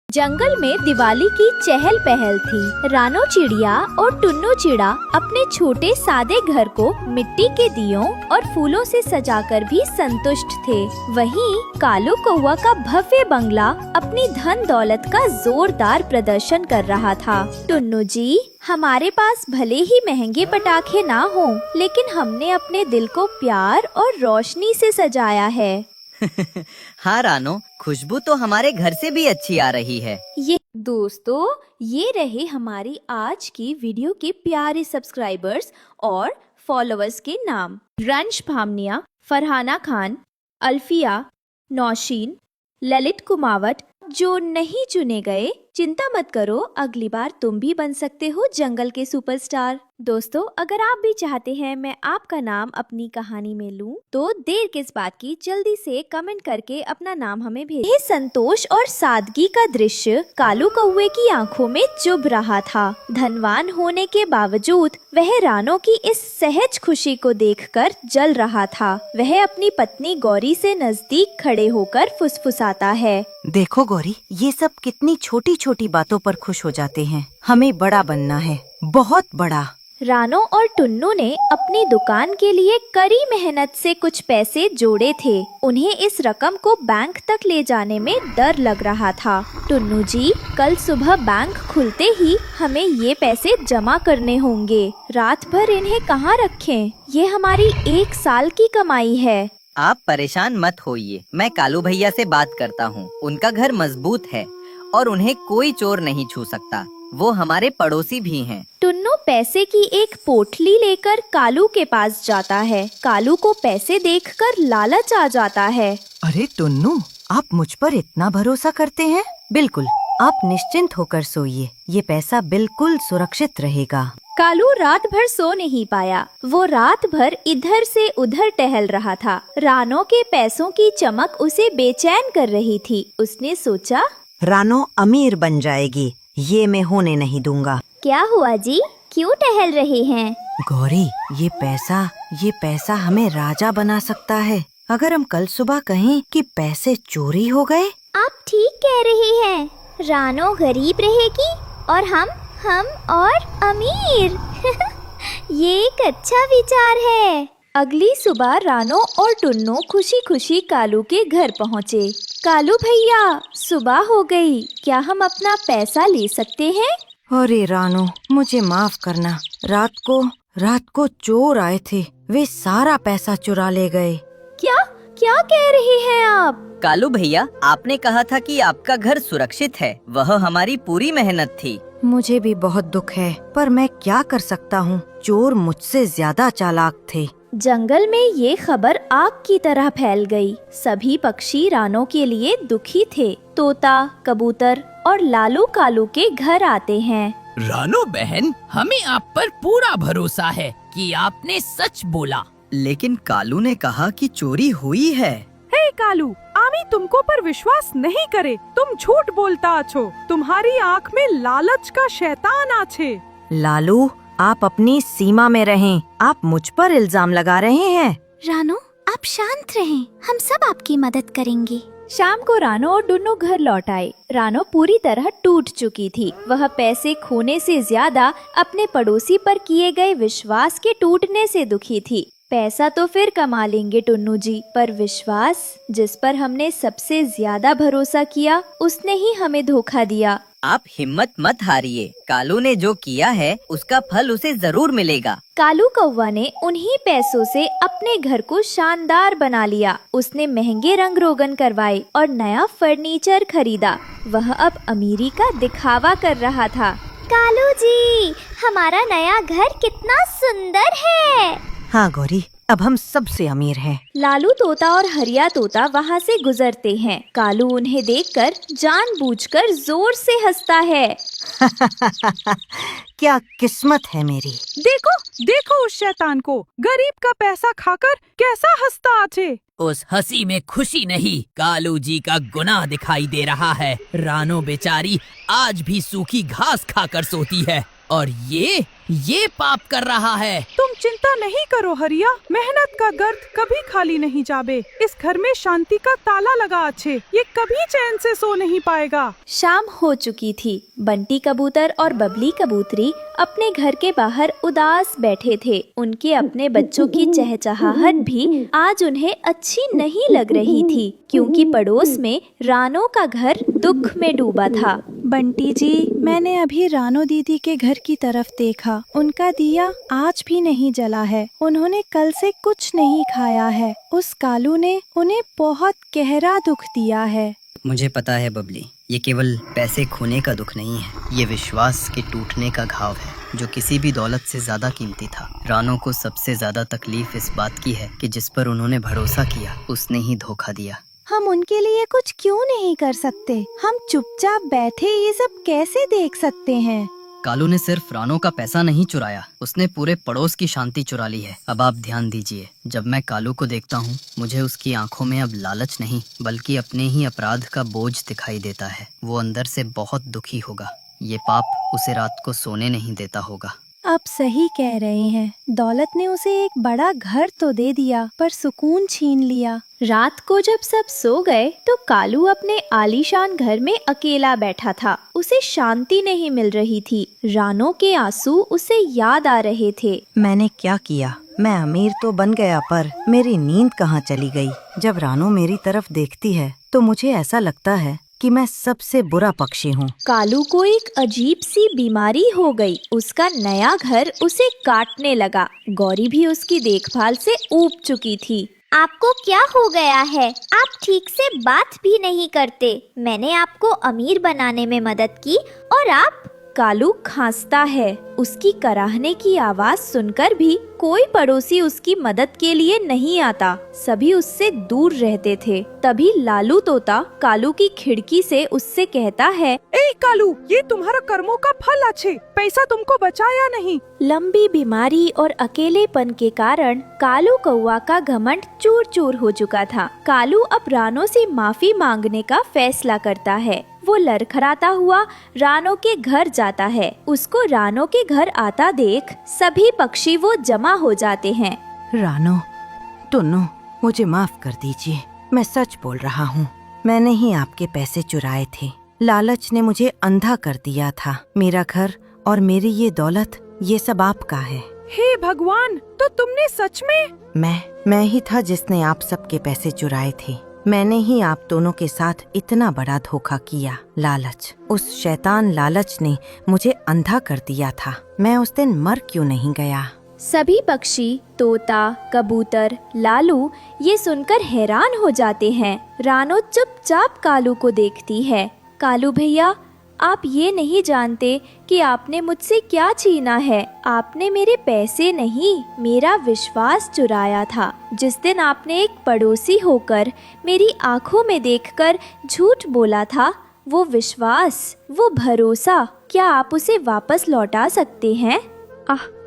जंगल में दिवाली की चहल पहल थी। रानो चिड़िया और टुन्नू चिड़ा अपने छोटे सादे घर को मिट्टी के दियों और फूलों से सजाकर भी संतुष्ट थे। वहीं कालू कौवा का भव्य बंगला अपनी धन दौलत का जोरदार प्रदर्शन कर रहा था। टुन्नू जी, हमारे पास भले ही महंगे पटाखे ना हो, लेकिन हमने अपने दिल को प्यार और रोशनी से सजाया है। हाँ रानो, खुशबू तो हमारे घर से भी अच्छी आ रही है। ये दोस्तों, ये रहे हमारी आज की वीडियो के प्यारे सब्सक्राइबर्स और फॉलोअर्स के नाम। रंश भामनिया, फरहाना खान, अल्फिया, नौशीन, ललित कुमावत। जो नहीं चुने गए, चिंता मत करो, अगली बार तुम भी बन सकते हो जंगल के सुपरस्टार। दोस्तों, अगर आप भी चाहते हैं मैं आपका नाम अपनी कहानी में लूं, तो देर किस बात की, जल्दी से कमेंट करके अपना नाम हमें भेजें। संतोष और सादगी का दृश्य कालू कौवे की आंखों में चुभ रहा था। धनवान होने के बावजूद वह रानो की इस सहज खुशी को देखकर जल रहा था। वह अपनी पत्नी गौरी से नजदीक खड़े होकर फुसफुसाता है। देखो गौरी, ये सब कितनी छोटी छोटी बातों पर खुश हो जाते हैं। हमें बड़ा बनना है, बहुत बड़ा। रानो और टुन्नू ने अपनी दुकान के लिए कड़ी मेहनत से कुछ पैसे जोड़े थे। उन्हें इस रकम को बैंक तक ले जाने में डर लग रहा था। टुन्नू जी, कल सुबह बैंक खुलते ही हमें ये पैसे जमा करने होंगे। रात भर इन्हें कहाँ रखें? ये हमारी 1 साल की कमाई है। आप परेशान मत होइए, मैं कालू भैया से बात करता हूँ। उनका घर मजबूत है और उन्हें कोई चोर नहीं छू सकता। वो हमारे पड़ोसी भी हैं। टुन्नू पैसे की एक पोटली लेकर कालू के पास जाता है। कालू को पैसे देखकर लालच आ जाता है। अरे टुन्नू, आप मुझ पर इतना भरोसा करते हैं? बिल्कुल, आप निश्चिंत होकर सोइए, ये पैसा बिल्कुल सुरक्षित रहेगा। कालू रात भर सो नहीं पाया। वो रात भर इधर से उधर टहल रहा था। रानो के पैसों की चमक उसे बेचैन कर रही थी। उसने सोचा, रानो अमीर बन जाएगी, ये मैं होने नहीं दूंगा। क्या हुआ जी, क्यों टहल रहे हैं? गौरी, ये पैसा हमें राजा बना सकता है। अगर हम कल सुबह कहें कि पैसे चोरी हो गए। आप ठीक कह रहे हैं। रानो गरीब रहेगी और हम और अमीर। ये एक अच्छा विचार है। अगली सुबह रानो और टुन्नू खुशी खुशी कालू के घर पहुँचे। कालू भैया, सुबह हो गई, क्या हम अपना पैसा ले सकते हैं? अरे रानो, मुझे माफ करना। रात को चोर आए थे, वे सारा पैसा चुरा ले गए। क्या कह रहे हैं आप? कालू भैया, आपने कहा था कि आपका घर सुरक्षित है। वह हमारी पूरी मेहनत थी। मुझे भी बहुत दुख है, पर मैं क्या कर सकता हूँ। चोर मुझसे ज्यादा चालाक थे। जंगल में ये खबर आग की तरह फैल गई। सभी पक्षी रानो के लिए दुखी थे। तोता, कबूतर और लालू कालू के घर आते हैं। रानो बहन, हमें आप पर पूरा भरोसा है कि आपने सच बोला। लेकिन कालू ने कहा कि चोरी हुई है। हे कालू, आमी तुमको पर विश्वास नहीं करे। तुम झूठ बोलता आछो। तुम्हारी आँख में लालच का शैतान आछे। लालू, आप अपनी सीमा में रहें। आप मुझ पर इल्जाम लगा रहे हैं। रानो, आप शांत रहें, हम सब आपकी मदद करेंगे। शाम को रानो और टुन्नू घर लौट आए। रानो पूरी तरह टूट चुकी थी। वह पैसे खोने से ज्यादा अपने पड़ोसी पर किए गए विश्वास के टूटने से दुखी थी। पैसा तो फिर कमा लेंगे टुन्नू जी, पर विश्वास, जिस पर हमने सबसे ज्यादा भरोसा किया, उसने ही हमें धोखा दिया। आप हिम्मत मत हारिए। कालू ने जो किया है उसका फल उसे जरूर मिलेगा। कालू कौवा ने उन्हीं पैसों से अपने घर को शानदार बना लिया। उसने महंगे रंग रोगन करवाए और नया फर्नीचर खरीदा। वह अब अमीरी का दिखावा कर रहा था। कालू जी, हमारा नया घर कितना सुंदर है। हाँ गौरी, अब हम सबसे अमीर हैं। लालू तोता और हरिया तोता वहाँ से गुजरते हैं। कालू उन्हें देखकर जानबूझकर जोर से हंसता है। क्या किस्मत है मेरी। देखो उस शैतान को, गरीब का पैसा खाकर कैसा हंसता आछे। उस हंसी में खुशी नहीं, कालू जी का गुनाह दिखाई दे रहा है। रानो बेचारी आज भी सूखी घास खाकर सोती है। और ये पाप कर रहा है। तुम चिंता नहीं करो हरिया, मेहनत का गर्द कभी खाली नहीं जाबे। इस घर में शांति का ताला लगा अच्छे, ये कभी चैन से सो नहीं पाएगा। शाम हो चुकी थी। बंटी कबूतर और बबली कबूतरी अपने घर के बाहर उदास बैठे थे। उनके अपने बच्चों की चहचहाहट भी आज उन्हें अच्छी नहीं लग रही थी, क्योंकि पड़ोस में रानो का घर दुख में डूबा था। बंटी जी, मैंने अभी रानो दीदी के घर की तरफ देखा। उनका दिया आज भी नहीं जला है। उन्होंने कल से कुछ नहीं खाया है। उस कालू ने उन्हें बहुत गहरा दुख दिया है। मुझे पता है बबली, ये केवल पैसे खोने का दुख नहीं है, ये विश्वास के टूटने का घाव है जो किसी भी दौलत से ज्यादा कीमती था। रानो को सबसे ज्यादा तकलीफ इस बात की है कि जिस पर उन्होंने भरोसा किया उसने ही धोखा दिया। हम उनके लिए कुछ क्यों नहीं कर सकते? हम चुपचाप बैठे ये सब कैसे देख सकते हैं? कालू ने सिर्फ रानो का पैसा नहीं चुराया, उसने पूरे पड़ोस की शांति चुरा ली है। अब आप ध्यान दीजिए, जब मैं कालू को देखता हूँ मुझे उसकी आंखों में अब लालच नहीं बल्कि अपने ही अपराध का बोझ दिखाई देता है। वो अंदर से बहुत दुखी होगा। ये पाप उसे रात को सोने नहीं देता होगा। आप सही कह रहे हैं। दौलत ने उसे एक बड़ा घर तो दे दिया, पर सुकून छीन लिया। रात को जब सब सो गए तो कालू अपने आलीशान घर में अकेला बैठा था। उसे शांति नहीं मिल रही थी। रानो के आंसू उसे याद आ रहे थे। मैंने क्या किया? मैं अमीर तो बन गया, पर मेरी नींद कहाँ चली गई? जब रानो मेरी तरफ देखती है तो मुझे ऐसा लगता है कि मैं सबसे बुरा पक्षी हूँ। कालू को एक अजीब सी बीमारी हो गई। उसका नया घर उसे काटने लगा। गौरी भी उसकी देखभाल से ऊब चुकी थी। आपको क्या हो गया है? आप ठीक से बात भी नहीं करते। मैंने आपको अमीर बनाने में मदद की और आप। कालू खांसता है। उसकी कराहने की आवाज सुनकर भी कोई पड़ोसी उसकी मदद के लिए नहीं आता। सभी उससे दूर रहते थे। तभी लालू तोता कालू की खिड़की से उससे कहता है, ए कालू, ये तुम्हारा कर्मों का फल अच्छे, पैसा तुमको बचाया नहीं। लंबी बीमारी और अकेलेपन के कारण कालू कौवा का घमंड चूर चूर हो चुका था। कालू अब रानो से माफी मांगने का फैसला करता है। वो लड़खड़ाता हुआ रानो के घर जाता है। उसको रानो के घर आता देख सभी पक्षी वो जमा हो जाते हैं। रानो, टुन्नू, मुझे माफ कर दीजिए। मैं सच बोल रहा हूँ। मैंने ही आपके पैसे चुराए थे। लालच ने मुझे अंधा कर दिया था। मेरा घर और मेरी ये दौलत, ये सब आपका है। हे भगवान, तो तुमने सच में? मैं ही था जिसने आप सबके पैसे चुराए थे। मैंने ही आप दोनों के साथ इतना बड़ा धोखा किया। लालच, उस शैतान लालच ने मुझे अंधा कर दिया था। मैं उस दिन मर क्यों नहीं गया? सभी पक्षी, तोता, कबूतर, लालू ये सुनकर हैरान हो जाते हैं। रानो चुपचाप कालू को देखती है। कालू भैया, आप ये नहीं जानते कि आपने मुझसे क्या छीना है। आपने मेरे पैसे नहीं, मेरा विश्वास चुराया था। जिस दिन आपने एक पड़ोसी होकर मेरी आंखों में देखकर झूठ बोला था, वो विश्वास, वो भरोसा, क्या आप उसे वापस लौटा सकते हैं?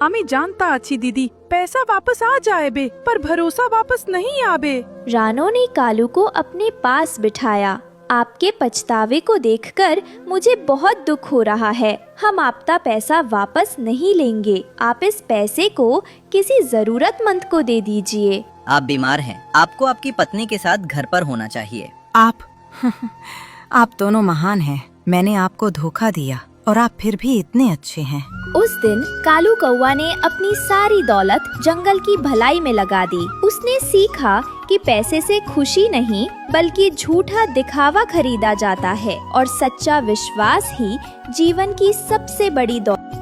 আমি जानता अच्छी दीदी, पैसा वापस आ जाए बे, पर भरोसा वापस नहीं आबे। रानो ने कालू को अपने पास बिठाया। आपके पछतावे को देखकर मुझे बहुत दुख हो रहा है। हम आपका पैसा वापस नहीं लेंगे। आप इस पैसे को किसी जरूरतमंद को दे दीजिए। आप बीमार हैं। आपको आपकी पत्नी के साथ घर पर होना चाहिए। आप दोनों महान हैं। मैंने आपको धोखा दिया और आप फिर भी इतने अच्छे हैं। उस दिन कालू कौवा ने अपनी सारी दौलत जंगल की भलाई में लगा दी। उसने सीखा कि पैसे से खुशी नहीं बल्कि झूठा दिखावा खरीदा जाता है और सच्चा विश्वास ही जीवन की सबसे बड़ी दौलत